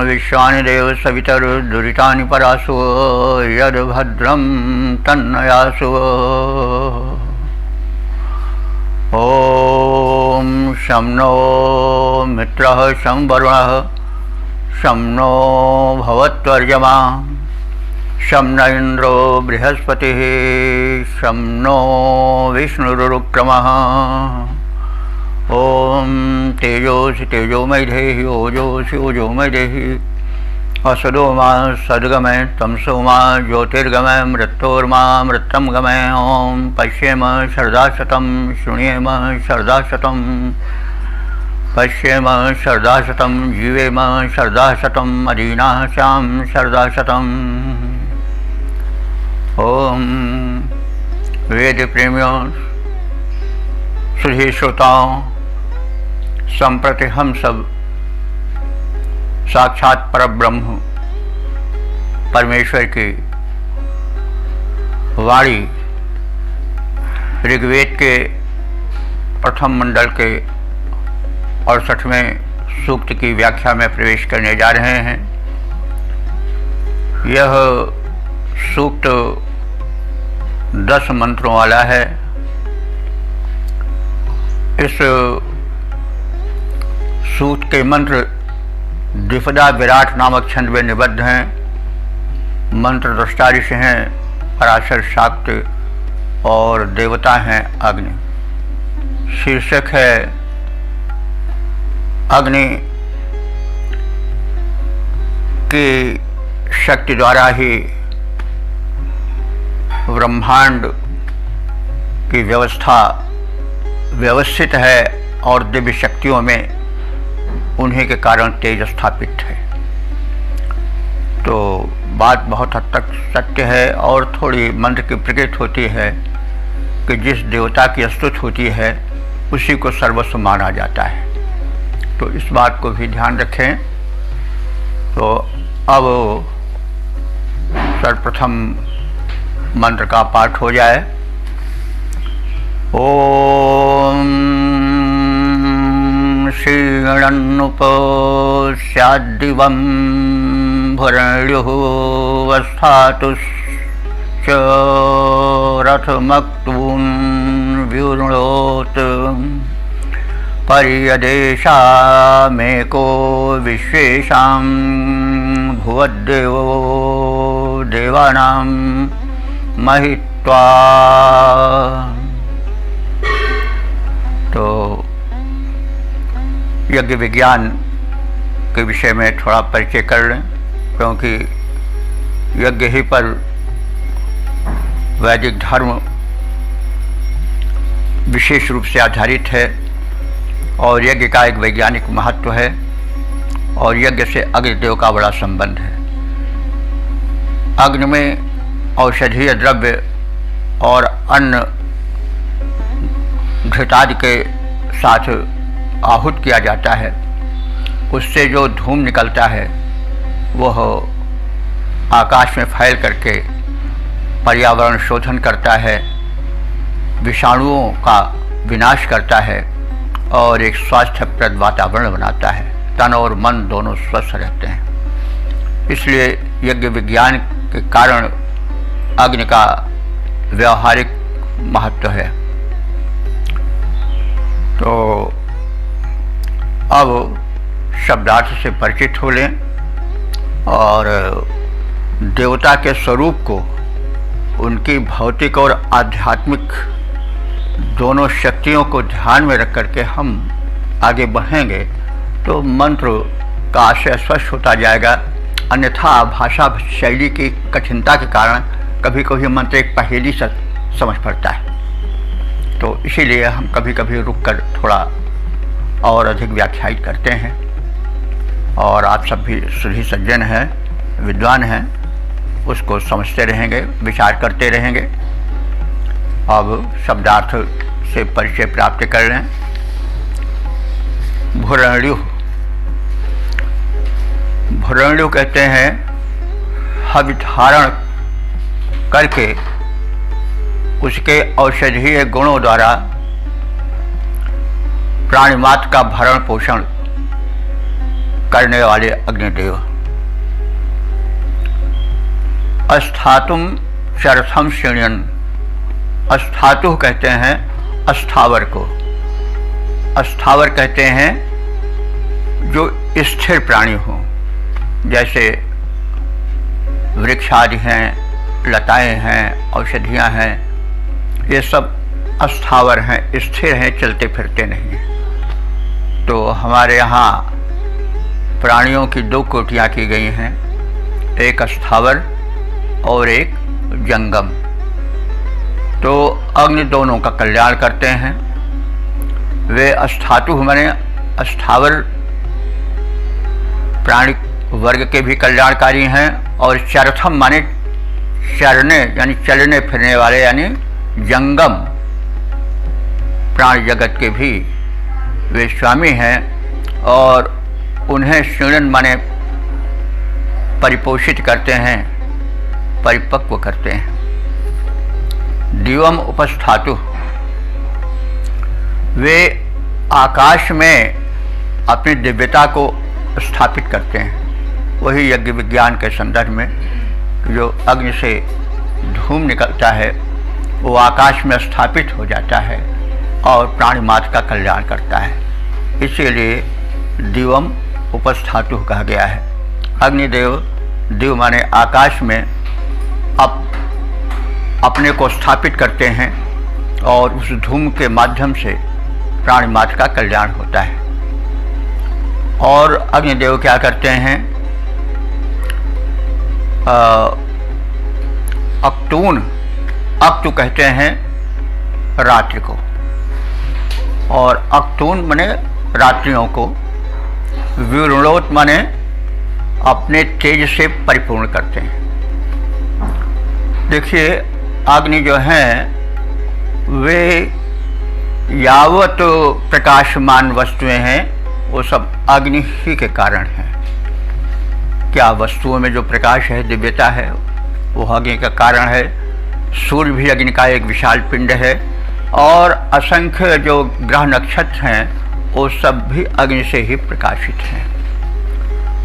विश्वानिदेव सवितरुर्दुरितानि परासु यद्भद्रं तन्नयासु। ॐ शं नो मित्रः शं वरुणः शं नो भवत्वर्यमा शं न इन्द्रो बृहस्पतिः शं नो विष्णुरुक्रमः। ॐ तेजोसि तेजोमयि देहि ओजोसि ओजोमयि देहि असदो मा सद्गमय तमसो मा ज्योतिर्गमय मृत्योर्मा मृत्यं गमय। ॐ पश्येम शरदाशतं शृण्येम शरदाशतं पश्येम शरदाशतं जीवेम शरदाशतं अदीनाशां शरदाशतम्। ॐ वेद प्रेमियों सुधी श्रोताओं, संप्रति हम सब साक्षात परब्रह्म परमेश्वर की वाणी ऋग्वेद के प्रथम मंडल के 68वें सूक्त की व्याख्या में प्रवेश करने जा रहे हैं। यह सूक्त 10 मंत्रों वाला है। इस सूक्त के मंत्र द्विपदा विराट नामक छंद में निबद्ध हैं। मंत्र दृष्टा ऋषि हैं पराशर शाक्त और देवता हैं अग्नि। शीर्षक है अग्नि की शक्ति द्वारा ही ब्रह्मांड की व्यवस्था व्यवस्थित है और दिव्य शक्तियों में उन्हीं के कारण तेज स्थापित है। तो बात बहुत हद तक सत्य है और थोड़ी मंत्र की प्रकृति होती है कि जिस देवता की स्तुति होती है उसी को सर्वस्व माना जाता है। तो इस बात को भी ध्यान रखें। तो अब सर्वप्रथम मंत्र का पाठ हो जाए। ओम श्रीगणन्नुपस्याद्दिवं भरण्युः वस्थातुश्च रथमक्तून् व्युणोत् पर्यदेशामेको विश्वेशां भुवद्देवो देवानां महित्वा। तो यज्ञ विज्ञान के विषय में थोड़ा परिचय कर लें, क्योंकि यज्ञ ही पर वैदिक धर्म विशेष रूप से आधारित है और यज्ञ का एक वैज्ञानिक महत्व है और यज्ञ से अग्निदेव का बड़ा संबंध है। अग्नि में औषधीय द्रव्य और अन्न घृतादि के साथ आहूत किया जाता है। उससे जो धूम निकलता है वह आकाश में फैल करके पर्यावरण शोधन करता है, विषाणुओं का विनाश करता है और एक स्वास्थ्यप्रद वातावरण बनाता है। तन और मन दोनों स्वस्थ रहते हैं। इसलिए यज्ञ विज्ञान के कारण अग्नि का व्यावहारिक महत्व है। तो अब शब्दार्थ से परिचित हो लें और देवता के स्वरूप को, उनकी भौतिक और आध्यात्मिक दोनों शक्तियों को ध्यान में रख करके हम आगे बढ़ेंगे तो मंत्र का आशय स्पष्ट होता जाएगा। अन्यथा भाषा शैली की कठिनता के कारण कभी कभी मंत्र एक पहेली सा समझ पड़ता है। तो इसीलिए हम कभी कभी रुककर थोड़ा और अधिक व्याख्यायित करते हैं। और आप सब भी सुधी सज्जन हैं, विद्वान हैं, उसको समझते रहेंगे, विचार करते रहेंगे। अब शब्दार्थ से परिचय प्राप्त कर लें। भुरण्यु भ्रूणु कहते हैं हवि धारण करके उसके औषधीय गुणों द्वारा प्राणिमात्र का भरण पोषण करने वाले अग्निदेव। अस्थातुम चरथम श्रेण्यन, अस्थातु कहते हैं अस्थावर को, अस्थावर कहते हैं जो स्थिर प्राणी हो, जैसे वृक्ष आदि हैं, लताएं हैं, औषधियां हैं, ये सब अस्थावर हैं, स्थिर हैं, चलते फिरते नहीं हैं। तो हमारे यहाँ प्राणियों की दो कोटियाँ की गई हैं, एक अस्थावर और एक जंगम। तो अग्नि दोनों का कल्याण करते हैं। वे अस्थातु माने अस्थावर प्राणी वर्ग के भी कल्याणकारी हैं, और चरथम माने चरने यानी चलने फिरने वाले यानी जंगम प्राणी जगत के भी वे स्वामी हैं, और उन्हें श्रेणन माने परिपोषित करते हैं, परिपक्व करते हैं। दिवम उपस्थातु, वे आकाश में अपनी दिव्यता को स्थापित करते हैं। वही यज्ञ विज्ञान के संदर्भ में जो अग्नि से धूम निकलता है वो आकाश में स्थापित हो जाता है और प्राणी मात्र का कल्याण करता है। इसीलिए दिवम उपस्थातु कहा गया है। अग्निदेव, दिव माने आकाश में अपने को स्थापित करते हैं और उस धूम के माध्यम से प्राणी मात्र का कल्याण होता है। और अग्निदेव क्या करते हैं, अक्तून, अक्तु कहते हैं रात्रि को, और अक्तून माने रात्रियों को, विवृणोत माने अपने तेज से परिपूर्ण करते हैं। देखिए अग्नि जो हैं वे यावत प्रकाशमान वस्तुएं हैं वो सब अग्नि ही के कारण हैं। क्या वस्तुओं में जो प्रकाश है, दिव्यता है, वो अग्नि का कारण है। सूर्य भी अग्नि का एक विशाल पिंड है, और असंख्य जो ग्रह नक्षत्र हैं वो सब भी अग्नि से ही प्रकाशित हैं।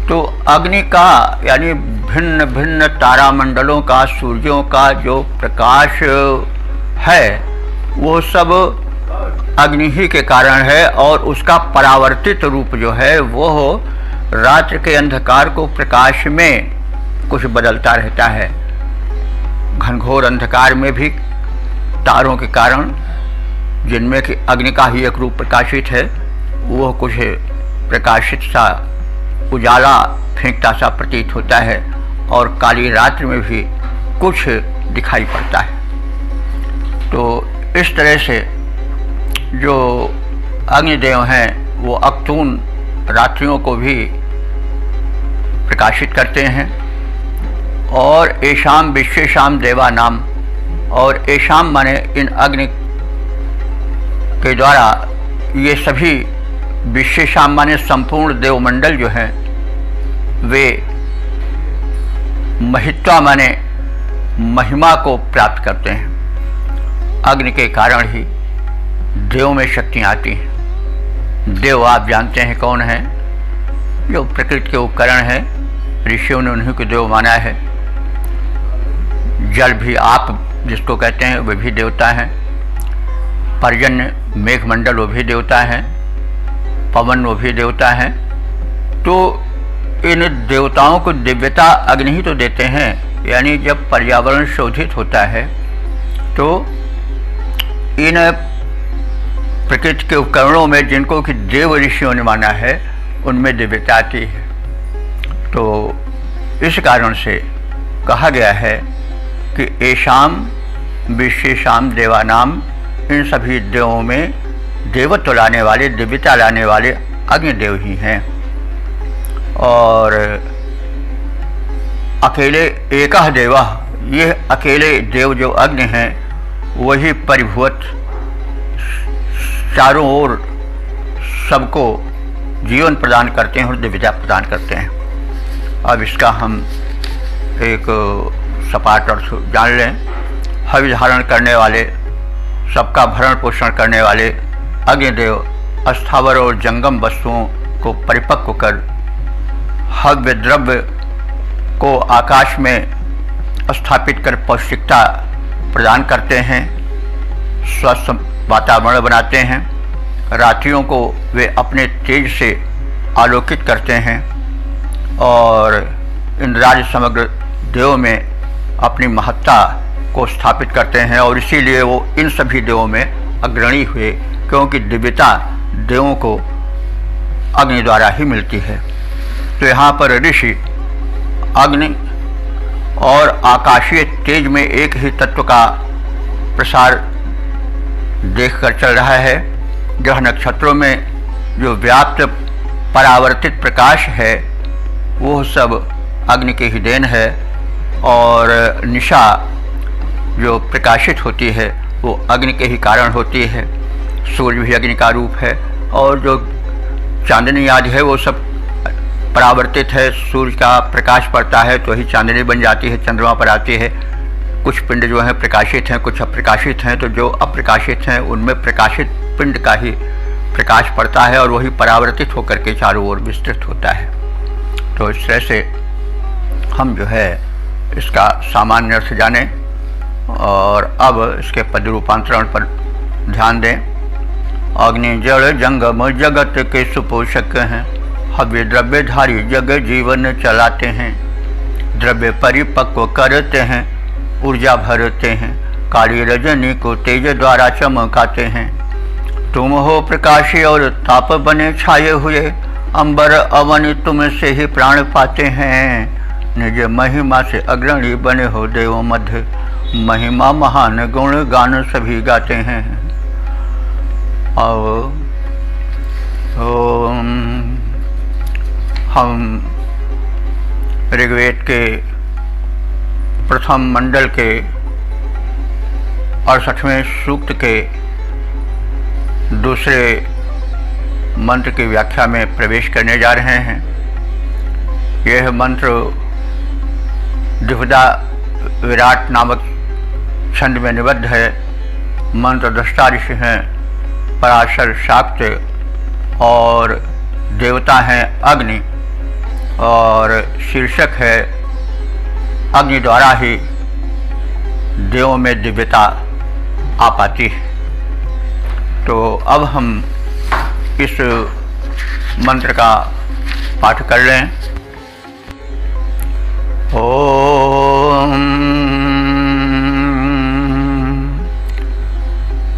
तो अग्नि का यानी भिन्न भिन्न तारामंडलों का, सूर्यों का जो प्रकाश है वो सब अग्नि ही के कारण है, और उसका परावर्तित रूप जो है वो रात्रि के अंधकार को प्रकाश में कुछ बदलता रहता है। घनघोर अंधकार में भी तारों के कारण, जिनमें कि अग्नि का ही एक रूप प्रकाशित है, वो कुछ प्रकाशित सा उजाला फेंकता सा प्रतीत होता है, और काली रात्रि में भी कुछ दिखाई पड़ता है। तो इस तरह से जो अग्निदेव हैं वो अक्तून रात्रियों को भी प्रकाशित करते हैं। और एशाम विश्वेशाम देवा नाम, और एशाम माने इन अग्नि के द्वारा ये सभी, विश्वेशाम माने संपूर्ण देवमंडल जो हैं वे महित्वा माने महिमा को प्राप्त करते हैं। अग्नि के कारण ही देव में शक्तियाँ आती हैं। देव आप जानते हैं कौन है, जो प्रकृति के उपकरण हैं, ऋषियों ने उन्हीं को देव माना है। जल भी आप जिसको कहते हैं वे भी देवता हैं, पर्जन्य मेघमंडल वो भी देवता हैं, पवन वो भी देवता हैं। तो इन देवताओं को दिव्यता अग्नि ही तो देते हैं। यानी जब पर्यावरण शोधित होता है तो इन प्रकृति के उपकरणों में जिनको कि देव ऋषियों ने माना है उनमें दिव्यता आती है। तो इस कारण से कहा गया है कि एशाम विश्वेशाम देवानाम, इन सभी देवों में देवत्व लाने वाले, दिव्यता लाने वाले अग्निदेव ही हैं। और अकेले एकह देवा, ये अकेले देव जो अग्नि हैं वही परिभुवत चारों ओर सबको जीवन प्रदान करते हैं और दिव्यता प्रदान करते हैं। अब इसका हम एक सपाट अर्थ जान लें। हवि धारण करने वाले, सबका भरण पोषण करने वाले अग्निदेव स्थावर और जंगम वस्तुओं को परिपक्व कर हव्य द्रव्य को आकाश में स्थापित कर पौष्टिकता प्रदान करते हैं, स्वस्थ वातावरण बनाते हैं। रात्रियों को वे अपने तेज से आलोकित करते हैं और इंद्राज समग्र देवों में अपनी महत्ता को स्थापित करते हैं और इसीलिए वो इन सभी देवों में अग्रणी हुए, क्योंकि दिव्यता देवों को अग्नि द्वारा ही मिलती है। तो यहाँ पर ऋषि अग्नि और आकाशीय तेज में एक ही तत्व का प्रसार देखकर चल रहा है। ग्रह नक्षत्रों में जो व्याप्त परावर्तित प्रकाश है वो सब अग्नि की ही देन है, और निशा जो प्रकाशित होती है वो अग्नि के ही कारण होती है। सूर्य भी अग्नि का रूप है, और जो चांदनी आदि है वो सब परावर्तित है। सूर्य का प्रकाश पड़ता है तो ही चांदनी बन जाती है, चंद्रमा पर आती है। कुछ पिंड जो हैं प्रकाशित हैं, कुछ अप्रकाशित हैं, तो जो अप्रकाशित हैं उनमें प्रकाशित पिंड का ही प्रकाश पड़ता है और वही परावर्तित होकर के चारों ओर विस्तृत होता है। तो इस तरह से हम जो है इसका सामान्य अर्थ जानें और अब इसके पद रूपांतरण पर ध्यान दें। अग्नि जड़ जंगम जगत के सुपोषक हैं, हव्य द्रव्यधारी जग जीवन चलाते हैं। द्रव्य परिपक्व करते हैं, ऊर्जा भरते हैं, काली रजनी को तेज द्वारा चमकाते हैं। तुम हो प्रकाशी और ताप बने छाए हुए, अंबर अवन तुम से ही प्राण पाते हैं। निज महिमा से अग्रणी बने हो देव मध्य, महिमा महान गुण गान सभी गाते हैं। और हम ऋग्वेद के प्रथम मंडल के 68वें सूक्त के दूसरे मंत्र की व्याख्या में प्रवेश करने जा रहे हैं। यह मंत्र द्विपदा विराट नामक छंद में निबद्ध है। मंत्र दृष्टा ऋषि हैं पराशर शाक्त और देवता हैं अग्नि, और शीर्षक है अग्नि द्वारा ही देवों में दिव्यता आ पाती है। तो अब हम इस मंत्र का पाठ कर लें। ओम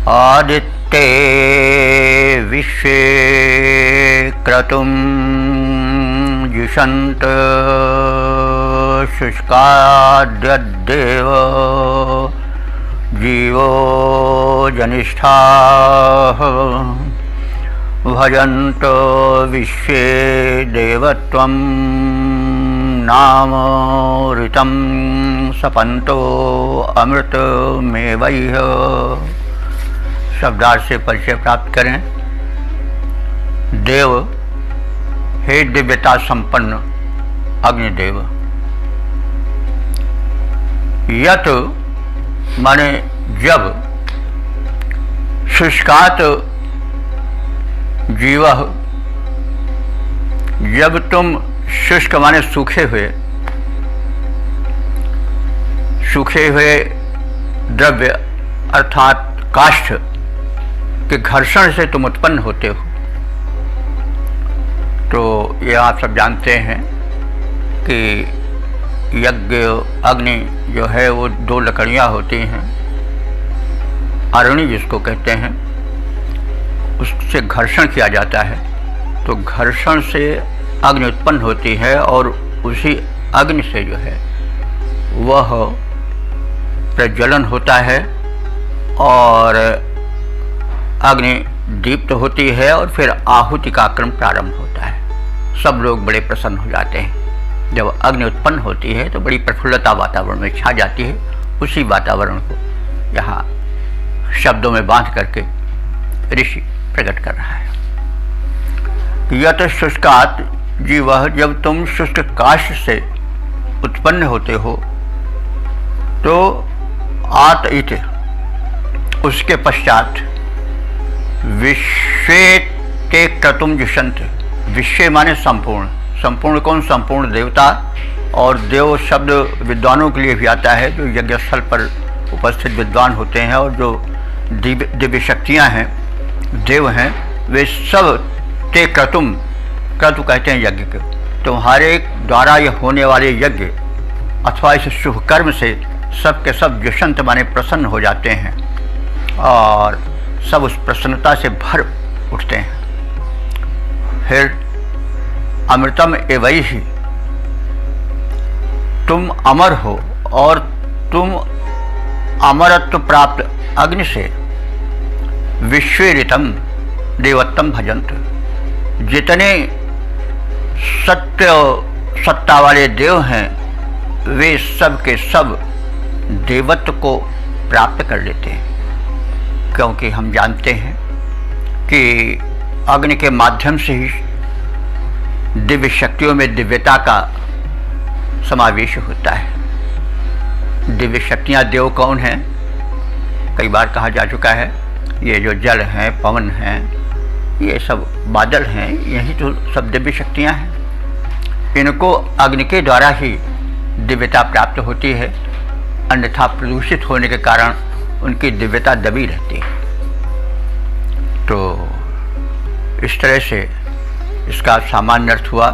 आदित्ये विश्वे क्रतुं जुषन्त शुष्काद्यद्देव जीवो जनिष्ठाः भजन्तो विश्वे देवत्वं नामृतं सपन्तो अमृतमेवैह। शब्दार्थ से परिचय प्राप्त करें। देव, हे दिव्यता संपन्न अग्निदेव। यत माने जब, शुष्कात जीव, जब तुम शुष्क माने सूखे हुए द्रव्य अर्थात काष्ठ के घर्षण से तुम उत्पन्न होते हो। तो ये आप सब जानते हैं कि यज्ञ अग्नि जो है वो दो लकड़ियाँ होती हैं, अरणी जिसको कहते हैं, उससे घर्षण किया जाता है। तो घर्षण से अग्नि उत्पन्न होती है और उसी अग्नि से जो है वह प्रज्वलन होता है और अग्नि दीप्त होती है और फिर आहुति का क्रम प्रारंभ होता है। सब लोग बड़े प्रसन्न हो जाते हैं। जब अग्नि उत्पन्न होती है तो बड़ी प्रफुल्लता वातावरण में छा जाती है। उसी वातावरण को यहाँ शब्दों में बांध करके ऋषि प्रकट कर रहा है। यत शुष्कात जी वह जब तुम शुष्क काष्ठ से उत्पन्न होते हो तो आत इत उसके पश्चात विश्वे ते क्रतुम जुषंत। विश्व माने संपूर्ण, संपूर्ण कौन? संपूर्ण देवता। और देव शब्द विद्वानों के लिए भी आता है, जो यज्ञ स्थल पर उपस्थित विद्वान होते हैं और जो दिव्य शक्तियाँ हैं, देव हैं, वे सब ते क्रतुम, क्रतु कहते हैं यज्ञ को। तुम्हारे द्वारा यह होने वाले यज्ञ अथवा इस शुभ कर्म से सब के सब जुषंत माने प्रसन्न हो जाते हैं और सब उस प्रसन्नता से भर उठते हैं। फिर अमृतम एवैहि, तुम अमर हो और तुम अमरत्व प्राप्त अग्नि से विश्वेरितम देवत्तम भजंत। जितने सत्ता वाले देव हैं वे सब के सब देवत्व को प्राप्त कर लेते हैं, क्योंकि हम जानते हैं कि अग्नि के माध्यम से ही दिव्य शक्तियों में दिव्यता का समावेश होता है। दिव्य शक्तियाँ देव कौन हैं? कई बार कहा जा चुका है, ये जो जल हैं, पवन हैं, ये सब बादल हैं, यही तो सब दिव्य शक्तियाँ हैं। इनको अग्नि के द्वारा ही दिव्यता प्राप्त होती है, अन्यथा प्रदूषित होने के कारण उनकी दिव्यता दबी रहती है। तो इस तरह से इसका सामान्य अर्थ हुआ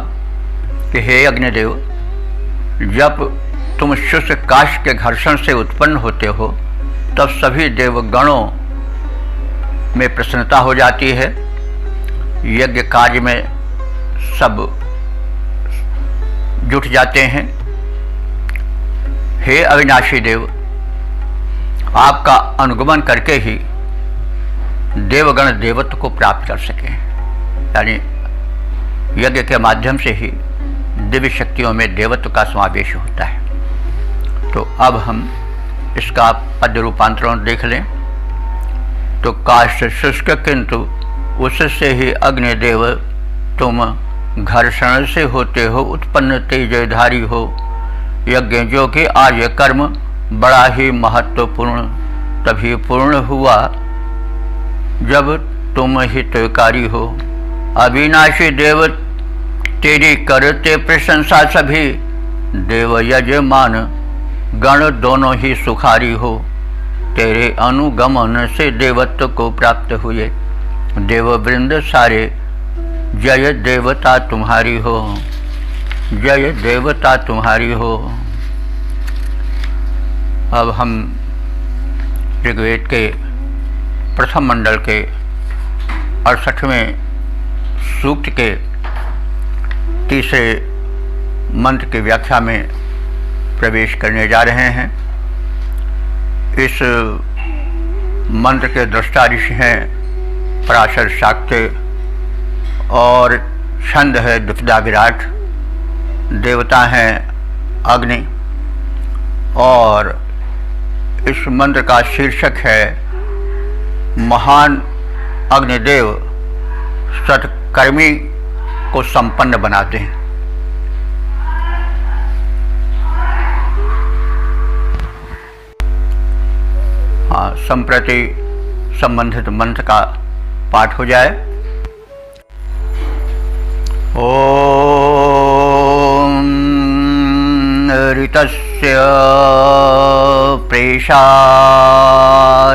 कि हे अग्निदेव, जब तुम शुष्क काष्ठ के घर्षण से उत्पन्न होते हो तब सभी देवगणों में प्रसन्नता हो जाती है, यज्ञ कार्य में सब जुट जाते हैं। हे अविनाशी देव, आपका अनुगमन करके ही देवगण देवत्व को प्राप्त कर सकें, यानी यज्ञ के माध्यम से ही दिव्य शक्तियों में देवत्व का समावेश होता है। तो अब हम इसका पद्य रूपांतरण देख लें। तो काष्ठ शुष्क किंतु उससे ही अग्निदेव, तुम घर्षण से होते हो उत्पन्न तेजधारी हो। यज्ञ जो कि आर्य कर्म बड़ा ही महत्वपूर्ण तभी पूर्ण हुआ जब तुम हितकारी हो। अविनाशी देव तेरी करते प्रशंसा सभी, देव यजमान गण दोनों ही सुखारी हो। तेरे अनुगमन से देवत्व को प्राप्त हुए देव वृंद सारे, जय देवता तुम्हारी हो, जय देवता तुम्हारी हो। अब हम ऋग्वेद के प्रथम मंडल के 68वें सूक्त के तीसरे मंत्र की व्याख्या में प्रवेश करने जा रहे हैं। इस मंत्र के दृष्टा ऋषि हैं पराशर शाक्य और छंद है द्विपदा विराट, देवता हैं अग्नि और इस मंत्र का शीर्षक है महान अग्निदेव सत्कर्मी को संपन्न बनाते हैं। हाँ, संप्रति संबंधित मंत्र का पाठ हो जाए। ओम ऋतस्य प्रेषा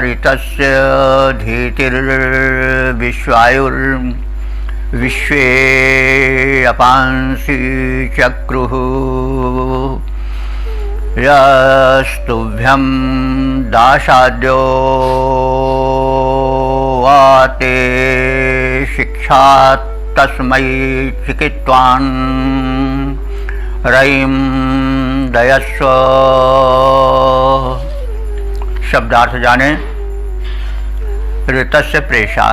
ऋतस्य धीतिर्विश्वायुर् विश्वे अपांसि चक्रुः यस्तुभ्यं दाशाद्यो वाते शिक्षा तस्मै चिकित्वान् रयिं दयस्व। शब्दार्थ जाने। ऋतस्य प्रेषा,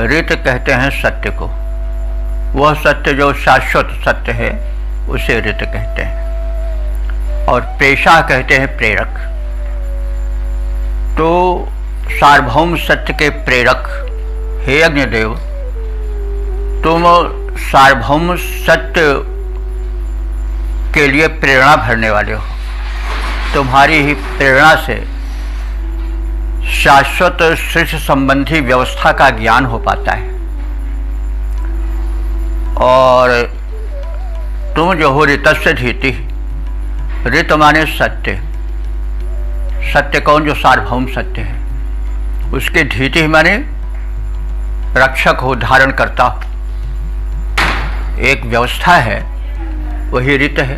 ऋत कहते हैं सत्य को, वह सत्य जो शाश्वत सत्य है उसे ऋत कहते हैं, और प्रेषा कहते हैं प्रेरक। तो सार्वभौम सत्य के प्रेरक हे अग्निदेव, तुम सार्वभौम सत्य के लिए प्रेरणा भरने वाले हो। तुम्हारी ही प्रेरणा से शाश्वत सृष्टि संबंधी व्यवस्था का ज्ञान हो पाता है। और तुम जो हो ऋतस्य धीति, ऋत माने सत्य, सत्य कौन? जो सार्वभौम सत्य है, उसके धीति माने रक्षक हो, धारण करता हो। एक व्यवस्था है, वही ऋत है।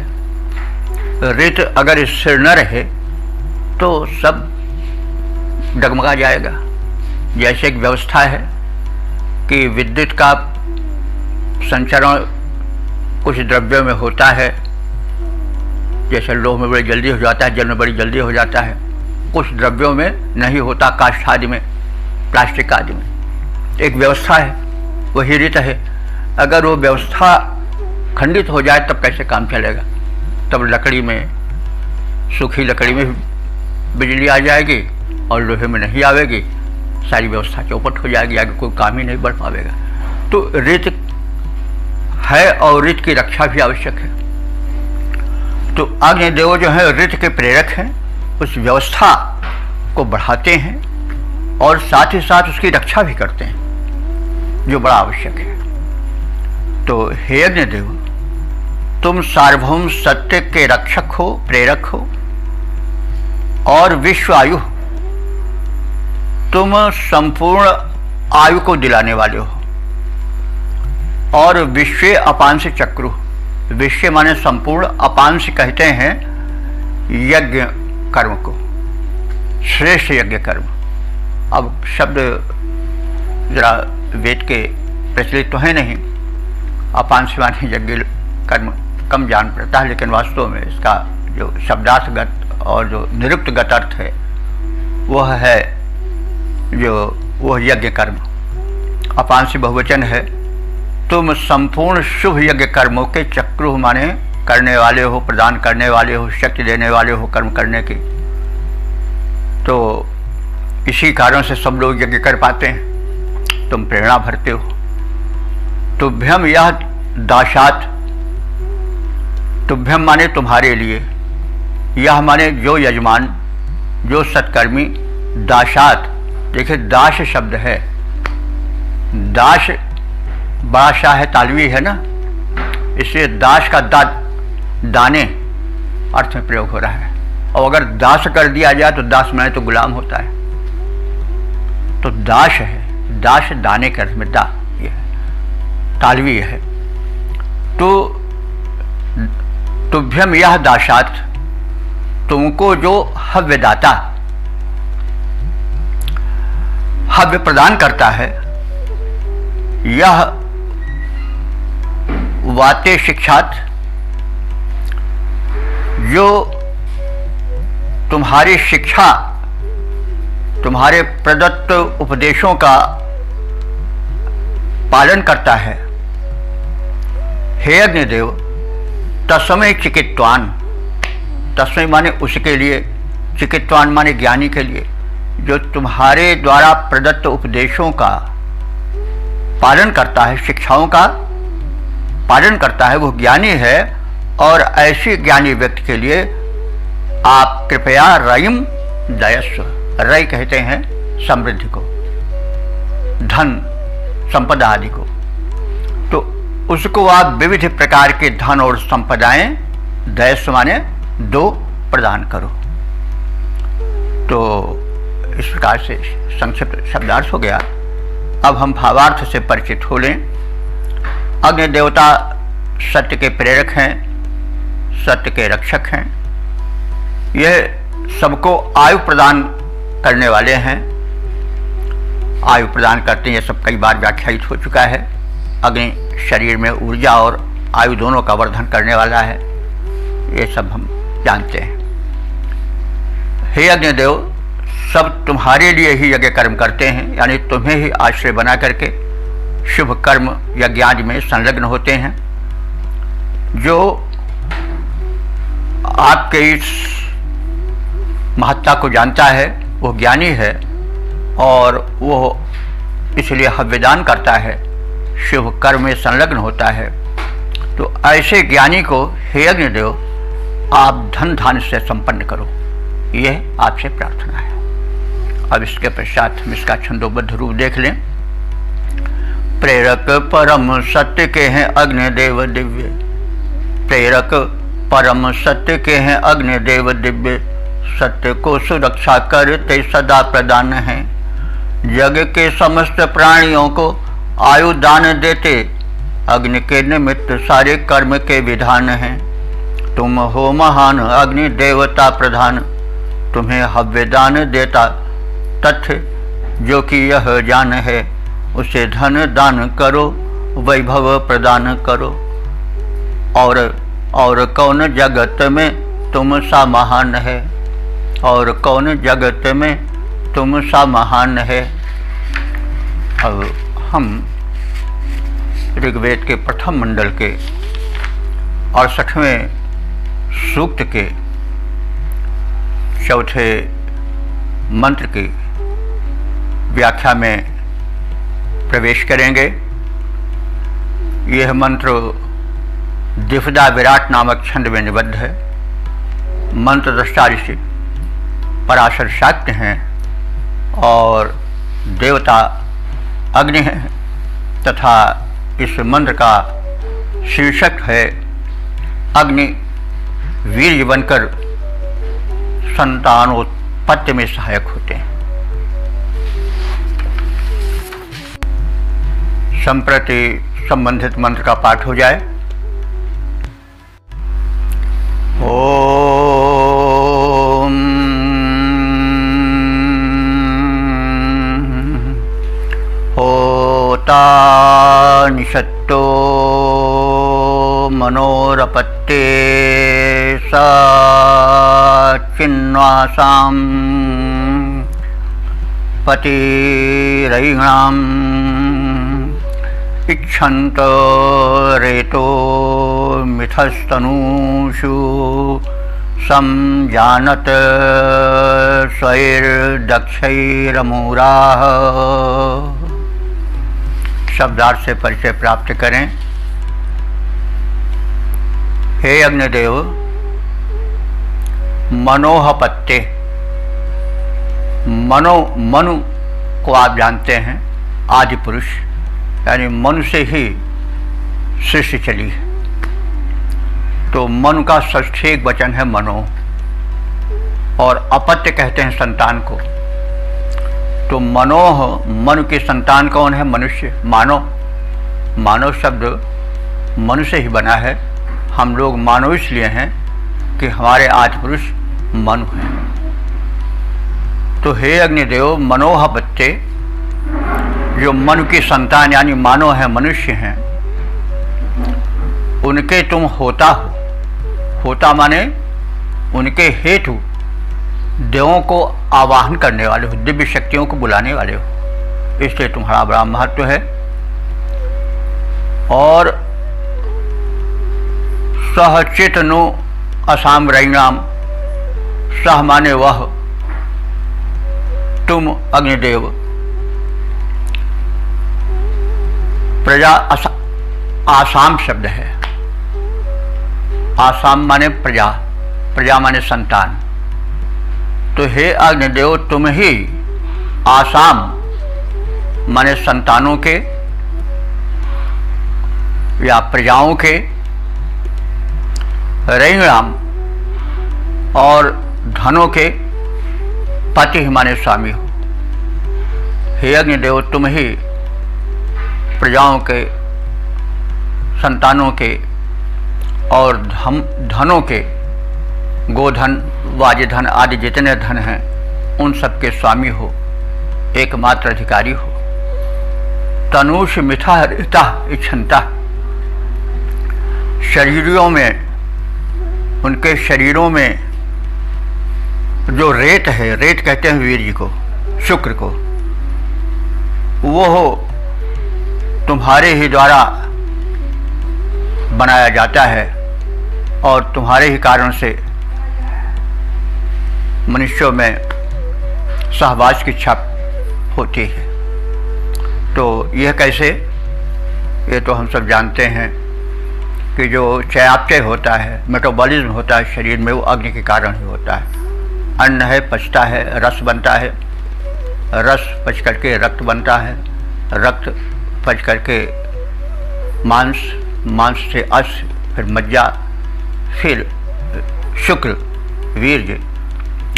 ऋत अगर स्थिर न रहे तो सब डगमगा जाएगा। जैसे एक व्यवस्था है कि विद्युत का संचरण कुछ द्रव्यों में होता है, जैसे लोह में बड़ी जल्दी हो जाता है, जल में बड़ी जल्दी हो जाता है, कुछ द्रव्यों में नहीं होता, काष्ठ आदि में, प्लास्टिक आदि में। एक व्यवस्था है, वही रीत है। अगर वो व्यवस्था खंडित हो जाए तब कैसे काम चलेगा? तब लकड़ी में, सूखी लकड़ी में बिजली आ जाएगी और लोहे में नहीं आवेगी, सारी व्यवस्था चौपट हो जाएगी, आगे कोई काम ही नहीं बढ़ पाएगा। तो रीत है और ऋत की रक्षा भी आवश्यक है। तो अग्निदेव जो है ऋत के प्रेरक हैं, उस व्यवस्था को बढ़ाते हैं और साथ ही साथ उसकी रक्षा भी करते हैं, जो बड़ा आवश्यक है। तो हे अग्निदेव, तुम सार्वभौम सत्य के रक्षक हो, प्रेरक हो और विश्व आयु, तुम संपूर्ण आयु को दिलाने वाले हो। और विश्व अपांश चक्रु, विश्व माने संपूर्ण, अपांश कहते हैं यज्ञ कर्म को, श्रेष्ठ यज्ञ कर्म। अब शब्द जरा वेद के प्रचलित तो है नहीं, अपांश माने यज्ञ कर्म कम जान पड़ता है, लेकिन वास्तव में इसका जो शब्दार्थगत और जो निरुक्तगत अर्थ है वह है जो वह यज्ञ कर्म। अपांश बहुवचन है। तुम संपूर्ण शुभ यज्ञ कर्मों के चक्रु माने करने वाले हो, प्रदान करने वाले हो, शक्ति देने वाले हो कर्म करने की। तो इसी कारण से सब लोग यज्ञ कर पाते हैं, तुम प्रेरणा भरते हो। तुभ्यम यह दाशात, तुभ्यम माने तुम्हारे लिए, यह माने जो यजमान, जो सत्कर्मी, दाशात, देखिए दाश शब्द है, दाश बड़ा शाह है, तालवी है ना, इसलिए दाश का दाने अर्थ में प्रयोग हो रहा है। और अगर दास कर दिया जाए तो दास माने तो गुलाम होता है, तो दाश है, दाश दाने के अर्थ में दा, ये है, तालवी है। तो तुभ्यम यह दाशात, तुमको जो हव्यदाता, हव्य प्रदान करता है, यह वाते शिक्षात, जो तुम्हारी शिक्षा, तुम्हारे प्रदत्त उपदेशों का पालन करता है। हे अग्निदेव, तस्मै चिकित्वान, तस्मै माने उसके लिए, चिकित्वान माने ज्ञानी के लिए, जो तुम्हारे द्वारा प्रदत्त उपदेशों का पालन करता है, शिक्षाओं का पालन करता है, वो ज्ञानी है। और ऐसे ज्ञानी व्यक्ति के लिए आप कृपया रयिम दयस्व, रय कहते हैं समृद्धि को, धन संपदा आदि को, तो उसको आप विविध प्रकार के धन और संपदाएं, दयस्व माने दो, प्रदान करो। तो इस प्रकार से संक्षिप्त शब्दार्थ हो गया। अब हम भावार्थ से परिचित हो लें। अग्नि देवता सत्य के प्रेरक हैं, सत्य के रक्षक हैं, यह सबको आयु प्रदान करने वाले हैं, आयु प्रदान करते हैं। यह सब कई बार व्याख्यायित हो चुका है। अग्नि शरीर में ऊर्जा और आयु दोनों का वर्धन करने वाला है, ये सब हम जानते हैं। हे अग्निदेव, सब तुम्हारे लिए ही यज्ञ कर्म करते हैं, यानी तुम्हें ही आश्रय बना करके शुभ कर्म यज्ञादि में संलग्न होते हैं। जो आपके इस महत्ता को जानता है वो ज्ञानी है और वो इसलिए हव्यदान करता है, शुभ कर्म में संलग्न होता है। तो ऐसे ज्ञानी को हे अग्निदेव आप धन धान्य से संपन्न करो, यह आपसे प्रार्थना है। अब इसके पश्चात हम इसका छंदोबद्ध रूप देख लें। प्रेरक परम सत्य के हैं अग्निदेव दिव्य, प्रेरक परम सत्य के हैं अग्निदेव दिव्य, सत्य को सुरक्षा करते सदा प्रदान है। जग के समस्त प्राणियों को आयु दान देते, अग्नि के निमित्त सारे कर्म के विधान हैं। तुम हो महान अग्नि देवता प्रधान, तुम्हें हव्य दान देता तथ्य जो कि यह जान है। उसे धन दान करो, वैभव प्रदान करो। और कौन जगत में तुम सा महान है, और कौन जगत में तुम सा महान है। अब हम ऋग्वेद के प्रथम मंडल के 68वें सूक्त के चौथे मंत्र की व्याख्या में प्रवेश करेंगे। यह मंत्र द्विपदा विराट नामक छंद में निबद्ध है। मंत्र दृष्टा ऋषि पराशर शाक्य हैं और देवता अग्नि हैं, तथा इस मंत्र का शीर्षक है अग्नि वीर्य बनकर संतानोत्पत्ति में सहायक होते हैं। संप्रति संबंधित मंत्र का पाठ हो जाए। ओम होता निषत्तो मनोरपत्ते सा चिन्वासां पतिरैणां इच्छन्त रेतो मिथस्तनूषु संजानत स्वैर्दक्षैरमूराः। शब्दार्थ से परिचय प्राप्त करें। हे अग्निदेव, मनोहपत्ते, मनु को आप जानते हैं आदि पुरुष, यानी मनु से ही सृष्टि चली है। तो मनु का षष्ठी एक वचन है मनो, और अपत्य कहते हैं संतान को। तो मनोह, मनु के संतान कौन है? मनुष्य। मानव शब्द मनु से ही बना है। हम लोग मानव इसलिए हैं कि हमारे आदि पुरुष मनु हैं। तो हे अग्निदेव, मनोहपत्ते, जो मनु की संतान यानी मानव है, मनुष्य हैं, उनके तुम होता हो। होता माने उनके हेतु देवों को आवाहन करने वाले हो, दिव्य शक्तियों को बुलाने वाले हो, इसलिए तुम्हारा बड़ा महत्व है। और सहचित नु असाम रैणाम, सह माने वह, तुम अग्निदेव। प्रजा आसाम शब्द है। आसाम माने प्रजा, प्रजा माने संतान। तो हे अग्निदेव, तुम ही आसाम माने संतानों के या प्रजाओं के, रैणाम और धनों के पति माने स्वामी हो। हे अग्निदेव, तुम ही प्रजाओं के, संतानों के और धनों के, गोधन, वाजधन आदि जितने धन हैं उन सब के स्वामी हो, एकमात्र अधिकारी हो। तनुष मिथा रिता इच्छन्ता, शरीरों में, उनके शरीरों में जो रेत है, रेत कहते हैं वीर्य को, शुक्र को, वो हो तुम्हारे ही द्वारा बनाया जाता है और तुम्हारे ही कारण से मनुष्यों में सहवास की इच्छा होती है। तो यह कैसे? ये तो हम सब जानते हैं कि जो चयापचय होता है, मेटाबॉलिज्म होता है शरीर में, वो अग्नि के कारण ही होता है। अन्न है, पचता है, रस बनता है, रस पच करके रक्त बनता है, रक्त पच करके मांस, मांस से अश्व, फिर मज्जा, फिर शुक्र, वीर्य,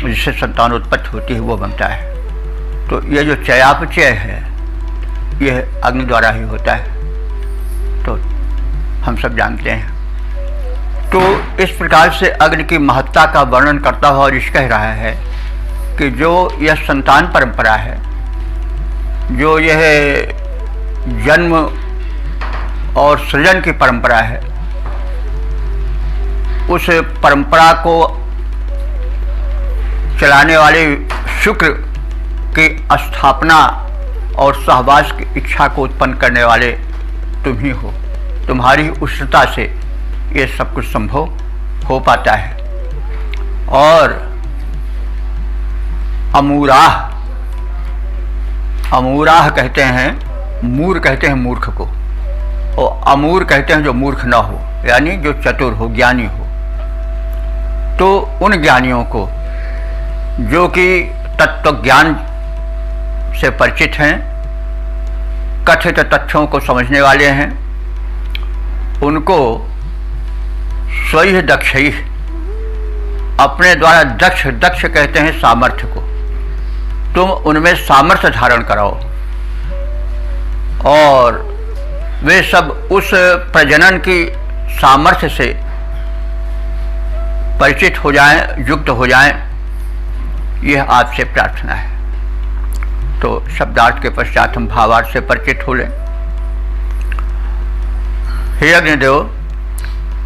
जिससे संतानोत्पत्ति होती है, वो बनता है। तो ये जो चयापचय है यह अग्नि द्वारा ही होता है, तो हम सब जानते हैं। तो इस प्रकार से अग्नि की महत्ता का वर्णन करता हुआ ऋषि कह रहा है कि जो यह संतान परंपरा है, जो यह जन्म और सृजन की परंपरा है, उस परंपरा को चलाने वाले शुक्र की स्थापना और सहवास की इच्छा को उत्पन्न करने वाले तुम ही हो। तुम्हारी उष्णता से ये सब कुछ संभव हो पाता है। और अमूराह, अमूराह कहते हैं, मूर कहते हैं मूर्ख को, और अमूर कहते हैं जो मूर्ख न हो, यानी जो चतुर हो, ज्ञानी हो। तो उन ज्ञानियों को जो कि तत्व ज्ञान से परिचित हैं, कथित तथ्यों को समझने वाले हैं, उनको स्वयं दक्षी, अपने द्वारा दक्ष, दक्ष कहते हैं सामर्थ्य को, तुम उनमें सामर्थ्य धारण कराओ और वे सब उस प्रजनन की सामर्थ्य से परिचित हो जाएं, युक्त हो जाएं, यह आपसे प्रार्थना है। तो शब्दार्थ के पश्चात हम भावार्थ से परिचित हो लें। हे अग्निदेव,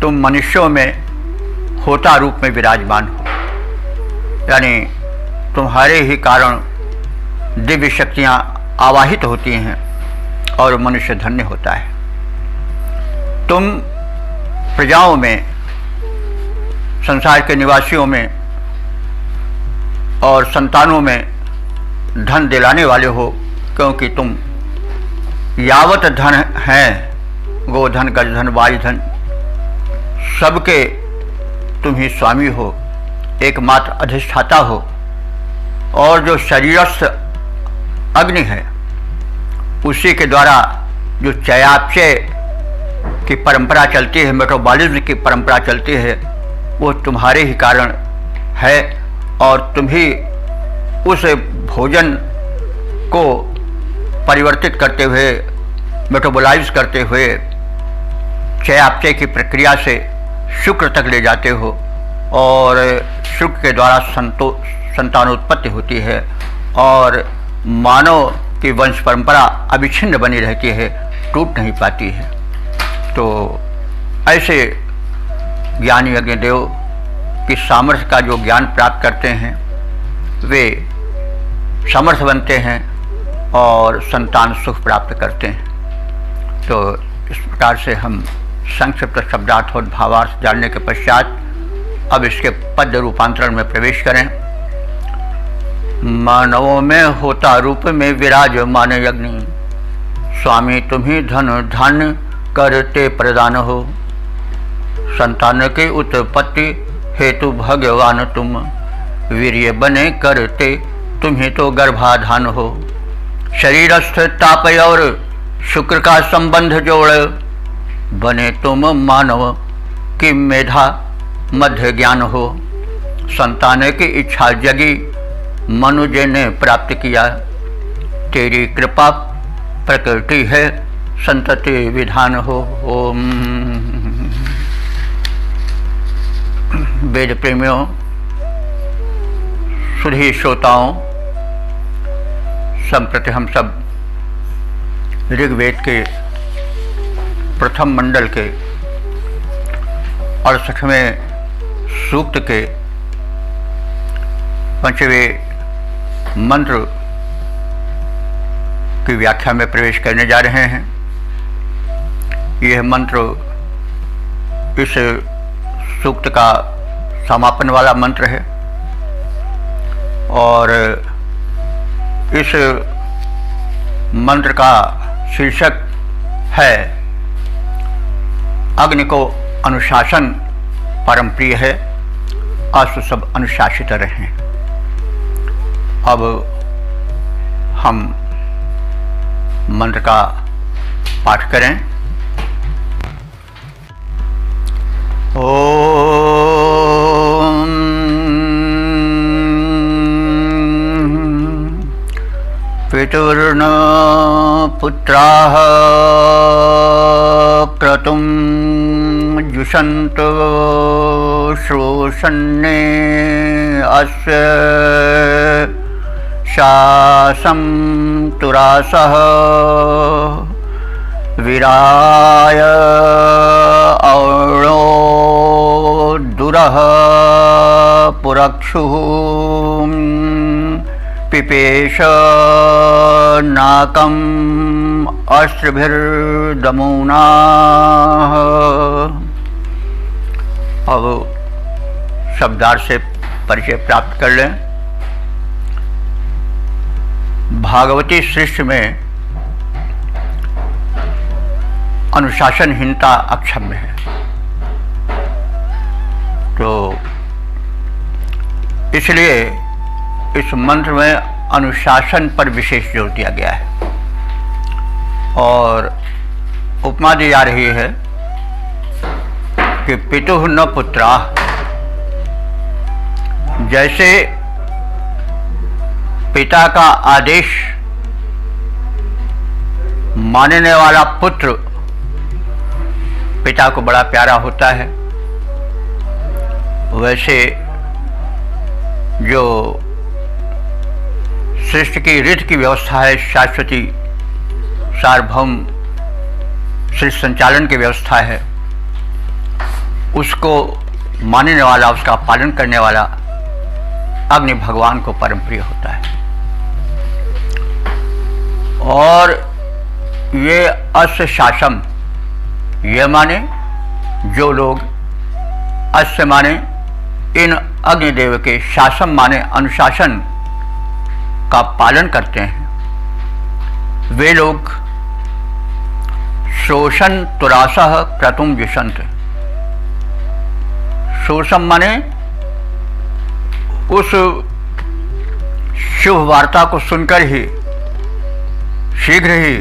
तुम मनुष्यों में होता रूप में विराजमान हो, यानी तुम्हारे ही कारण दिव्य शक्तियां आवाहित होती हैं और मनुष्य धन्य होता है। तुम प्रजाओं में, संसार के निवासियों में और संतानों में धन दिलाने वाले हो, क्योंकि तुम यावत धन हैं, गोधन, गजधन, वायुधन, सबके तुम ही स्वामी हो, एकमात्र अधिष्ठाता हो। और जो शरीरस्थ अग्नि है, उसी के द्वारा जो चयापचय की परंपरा चलती है, मेटाबॉलिज्म की परंपरा चलती है, वो तुम्हारे ही कारण है। और तुम ही उस भोजन को परिवर्तित करते हुए, मेटाबोलाइज करते हुए, चयापचय की प्रक्रिया से शुक्र तक ले जाते हो, और शुक्र के द्वारा संतानोत्पत्ति होती है और मानव की वंश परंपरा अविच्छिन्न बनी रहती है, टूट नहीं पाती है। तो ऐसे ज्ञानी अग्निदेव की सामर्थ्य का जो ज्ञान प्राप्त करते हैं, वे समर्थ बनते हैं और संतान सुख प्राप्त करते हैं। तो इस प्रकार से हम संक्षिप्त शब्दार्थ और भावार्थ जानने के पश्चात अब इसके पद्य रूपांतरण में प्रवेश करें। मानवों में होता रूप में विराजमान अग्नि, स्वामी तुम ही धन धान्य करते प्रदान हो। संतान की उत्पत्ति हेतु भगवान तुम, वीर्य बने करते तुम ही तो गर्भाधान हो। शरीरस्थ ताप और शुक्र का संबंध जोड़, बने तुम मानव की मेधा मध्य ज्ञान हो। संतान की इच्छा जगी मनुज ने प्राप्त किया, तेरी कृपा प्रकृति है संतति विधान हो। ओम। वेद प्रेमियों, सुधी श्रोताओं, संप्रति हम सब ऋग्वेद के प्रथम मंडल के 68वें सूक्त के 5वें मंत्र की व्याख्या में प्रवेश करने जा रहे हैं। यह मंत्र इस सूक्त का समापन वाला मंत्र है और इस मंत्र का शीर्षक है अग्नि को अनुशासन परम प्रिय है, अश्व सब अनुशासित रहें। अब हम मंत्र का पाठ करें। ओम पितुर्न पुत्राः क्रतुं जुषन्तु श्रोषन्ने अस्य शासं तुरासः वीराय औणो दुरः पुरक्षुः पिपेश नाकम् अश्रुभिर्दमूनाः। अब शब्दार्थ से परिचय प्राप्त कर लें। भागवती सृष्टि में अनुशासनहीनता अक्षम्य है, तो इसलिए इस मंत्र में अनुशासन पर विशेष जोर दिया गया है और उपमा दी जा रही है कि पितुः न पुत्राः। जैसे पिता का आदेश मानने वाला पुत्र पिता को बड़ा प्यारा होता है, वैसे जो सृष्टि की रीति की व्यवस्था है, शाश्वती सार्वभौम सृष्टि संचालन की व्यवस्था है, उसको मानने वाला, उसका पालन करने वाला अग्नि भगवान को परम प्रिय होता है। और ये अस्य शासम, ये माने जो लोग, अस्य माने इन अग्निदेव के, शासम माने अनुशासन का पालन करते हैं, वे लोग शोषण तुरासः क्रतुं जुषन्त। शोषम माने उस शुभ वार्ता को सुनकर ही शीघ्र ही,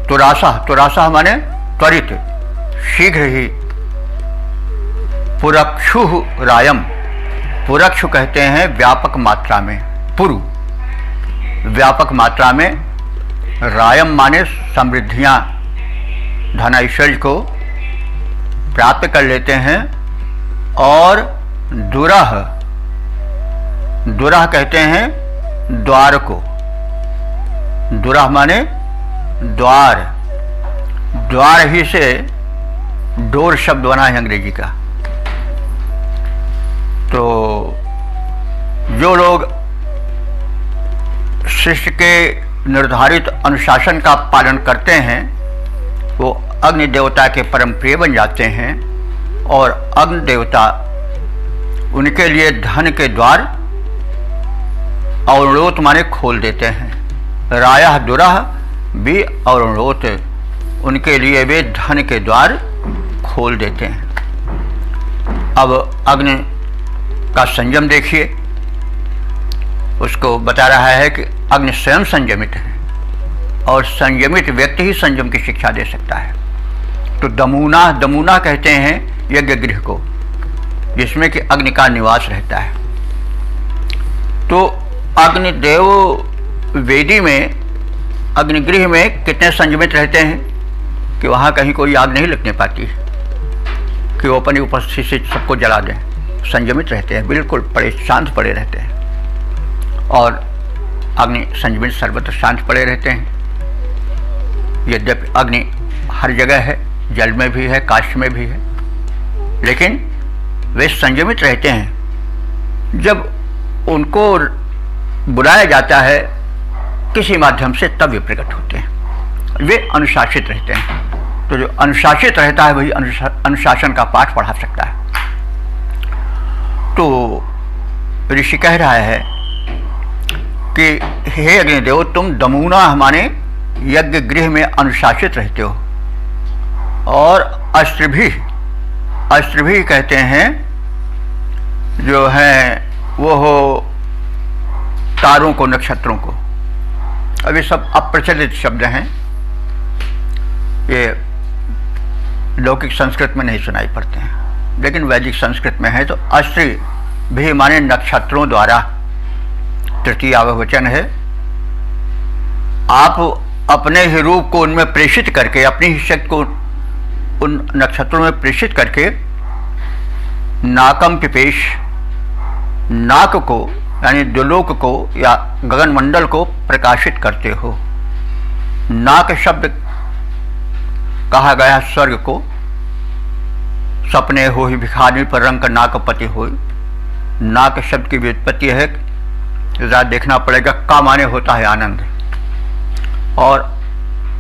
तुरासा माने त्वरित, शीघ्र ही पुरक्षु रायम, पुरक्षु कहते हैं व्यापक मात्रा में, पुरु व्यापक मात्रा में, रायम माने समृद्धियां, धन ऐश्वर्य को प्राप्त कर लेते हैं। और दुरह, दुरह कहते हैं द्वार को, दुरह माने द्वार, द्वार ही से डोर शब्द बना है अंग्रेजी का। तो जो लोग शिष्य के निर्धारित अनुशासन का पालन करते हैं वो अग्नि देवता के परम प्रिय बन जाते हैं और अग्नि देवता उनके लिए धन के द्वार औरणोत माने खोल देते हैं। रायः दुरः भी औरणोत, उनके लिए वे धन के द्वार खोल देते हैं। अब अग्नि का संयम देखिए, उसको बता रहा है कि अग्नि स्वयं संयमित है और संयमित व्यक्ति ही संयम की शिक्षा दे सकता है। तो दमूना, दमूना कहते हैं यज्ञ गृह को, जिसमें कि अग्नि का निवास रहता है। तो अग्निदेव वेदी में, अग्निगृह में कितने संयमित रहते हैं कि वहाँ कहीं कोई आग नहीं लगने पाती कि वो अपनी उपस्थिति से सबको जला दें। संयमित रहते हैं, बिल्कुल पड़े शांत पड़े रहते हैं और अग्नि संयमित सर्वत्र शांत पड़े रहते हैं। यद्यपि अग्नि हर जगह है, जल में भी है, काष्ठ में भी है, लेकिन वे संयमित रहते हैं। जब उनको बुलाया जाता है किसी माध्यम से तब वे प्रकट होते हैं, वे अनुशासित रहते हैं। तो जो अनुशासित रहता है वही अनुशासन का पाठ पढ़ा सकता है। तो ऋषि कह रहा है कि हे अग्निदेव, तुम दमूना माने यज्ञ गृह में अनुशासित रहते हो और अस्त्र भी अस्त्र भी कहते हैं, जो है वो हो तारों को, नक्षत्रों को। अब ये सब अप्रचलित शब्द हैं, ये लौकिक संस्कृत में नहीं सुनाई पड़ते हैं, लेकिन वैदिक संस्कृत में है। तो अस्त्र भी माने नक्षत्रों द्वारा, तृतीय बहुवचन है। आप अपने ही रूप को उनमें प्रेषित करके, अपनी ही शक्ति को उन नक्षत्रों में प्रेषित करके नाकम पिपेश, नाक को यानी द्युलोक को या गगनमंडल को प्रकाशित करते हो। नाक शब्द कहा गया स्वर्ग को, सपने हो ही भिखारी पर रंग का नाकपति हो। नाक शब्द की व्युत्पत्ति है, ज़रा देखना पड़ेगा, का माने होता है आनंद, और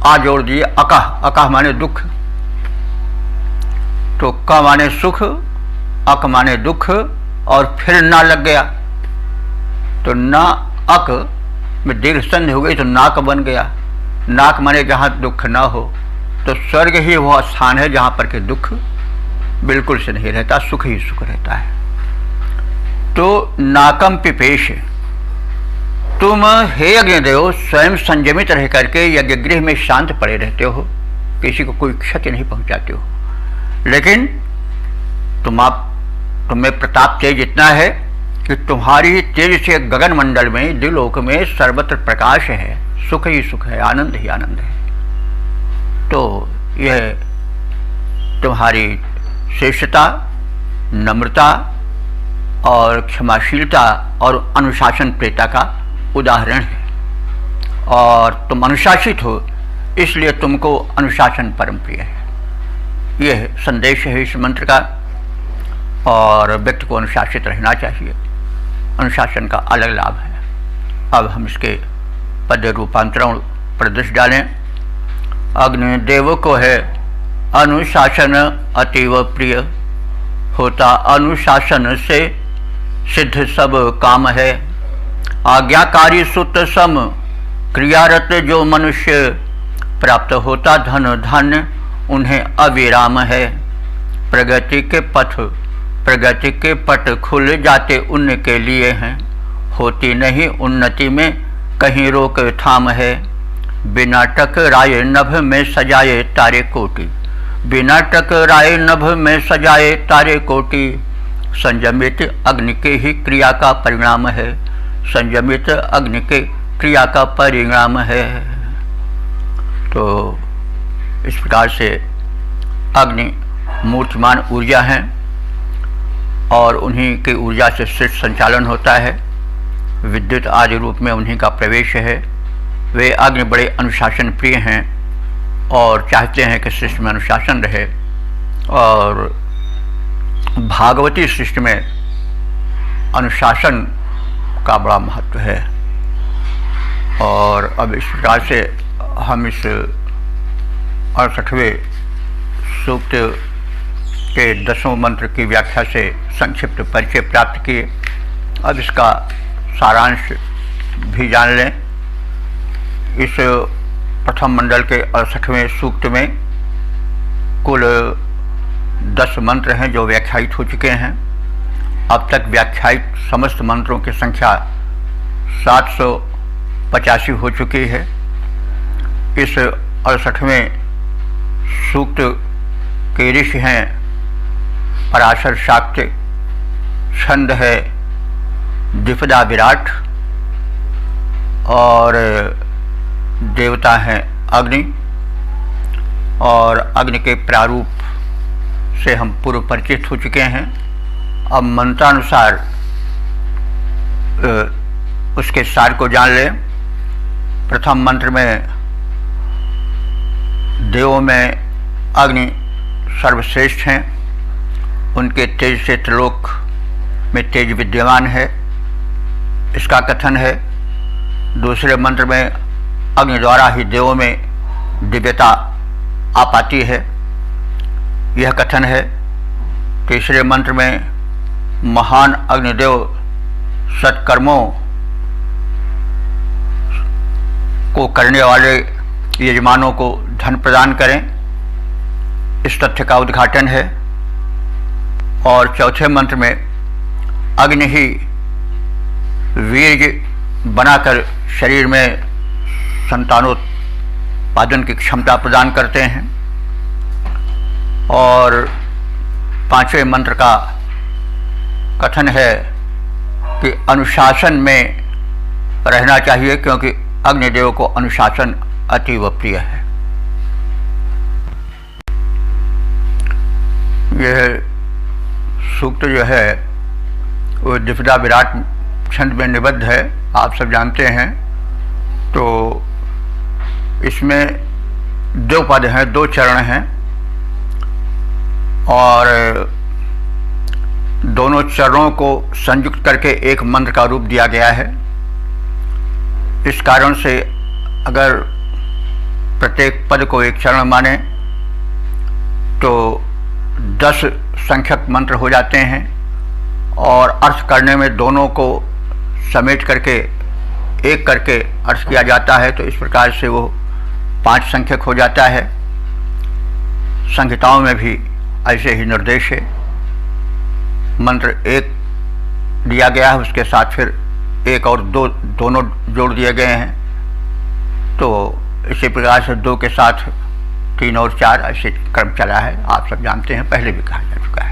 आ जोड़ दिए अकाह, अकाह माने दुख, तो का माने सुख, अक माने दुख, और फिर ना लग गया तो ना अक में दीर्घ संधि हो गई तो नाक बन गया। नाक माने जहाँ दुख ना हो, तो स्वर्ग ही वह स्थान है जहाँ पर के दुख बिल्कुल से नहीं रहता, सुख ही सुख रहता है। तो नाकम पिपेश, तुम हे अग्निदेव स्वयं संयमित रह करके यज्ञ गृह में शांत पड़े रहते हो, किसी को कोई क्षति नहीं पहुंचाते हो, लेकिन तुम्हें प्रताप तेज इतना है कि तुम्हारी तेज से गगन मंडल में, दिलोक में सर्वत्र प्रकाश है, सुख ही सुख है, आनंद ही आनंद है। तो यह तुम्हारी श्रेष्ठता, नम्रता और क्षमाशीलता और अनुशासन प्रियता का उदाहरण है, और तुम अनुशासित हो, इसलिए तुमको अनुशासन परम प्रिय है। यह संदेश है इस मंत्र का, और व्यक्ति को अनुशासित रहना चाहिए। अनुशासन का अलग लाभ है। अब हम इसके पद्य रूपांतरण प्रदर्श डालें। अग्निदेव को है अनुशासन अतीव प्रिय, होता अनुशासन से सिद्ध सब काम है। आज्ञाकारी सुत सम क्रियारत जो मनुष्य, प्राप्त होता धन धान्य उन्हें अविराम है। प्रगति के पट खुल जाते उनके लिए हैं, होती नहीं उन्नति में कहीं रोक थाम है। बिना टकराए नभ में सजाए तारे कोटि, बिना टकराए नभ में सजाए तारे कोटि, संयमित अग्नि के ही क्रिया का परिणाम है, संयमित अग्नि के क्रिया का परिणाम है। तो इस प्रकार से अग्नि मूर्तिमान ऊर्जा हैं, और उन्हीं की ऊर्जा से सृष्टि संचालन होता है। विद्युत आदि रूप में उन्हीं का प्रवेश है। वे अग्नि बड़े अनुशासन प्रिय हैं और चाहते हैं कि सृष्टि में अनुशासन रहे, और भागवती सृष्टि में अनुशासन का बड़ा महत्व है। और अब इस प्रकार से हम इस 68वें सूक्त के 10वें मंत्र की व्याख्या से संक्षिप्त परिचय प्राप्त किए। अब इसका सारांश भी जान लें। इस प्रथम मंडल के 68वें सूक्त में कुल 10 मंत्र हैं जो व्याख्यायित हो चुके हैं। अब तक व्याख्यायित समस्त मंत्रों की संख्या 785 हो चुकी है। इस 68वें सूक्त के ऋषि हैं पराशर शाक्य, छंद है द्विपदा विराट, और देवता हैं अग्नि। और अग्नि के प्रारूप से हम पूर्व परिचित हो चुके हैं। अब मंत्रानुसार उसके सार को जान लें। प्रथम मंत्र में देवों में अग्नि सर्वश्रेष्ठ हैं, उनके तेज से त्रिलोक में तेज विद्यमान है, इसका कथन है। दूसरे मंत्र में अग्नि द्वारा ही देवों में दिव्यता आ पाती है, यह कथन है। तीसरे मंत्र में महान अग्निदेव सत्कर्मों को करने वाले यजमानों को धन प्रदान करें, इस तथ्य का उद्घाटन है। और चौथे मंत्र में अग्नि ही वीर्य बनाकर शरीर में संतानोत्पादन की क्षमता प्रदान करते हैं। और पांचवें मंत्र का कथन है कि अनुशासन में रहना चाहिए, क्योंकि अग्निदेव को अनुशासन अतीव प्रिय है। यह सूक्त जो है वो द्विपदा विराट छंद में निबद्ध है, आप सब जानते हैं। तो इसमें 2 पद हैं, 2 चरण हैं, और दोनों चरणों को संयुक्त करके एक मंत्र का रूप दिया गया है। इस कारण से अगर प्रत्येक पद को एक चरण माने तो 10 संख्यक मंत्र हो जाते हैं, और अर्थ करने में दोनों को समेट करके एक करके अर्थ किया जाता है। तो इस प्रकार से वो 5 संख्यक हो जाता है। संहिताओं में भी ऐसे ही निर्देश है। मंत्र 1 दिया गया है, उसके साथ फिर 1 और 2 दोनों जोड़ दिए गए हैं। तो इसी प्रकार से 2 के साथ 3 और 4 ऐसे क्रम चला है, आप सब जानते हैं, पहले भी कहा जा चुका है।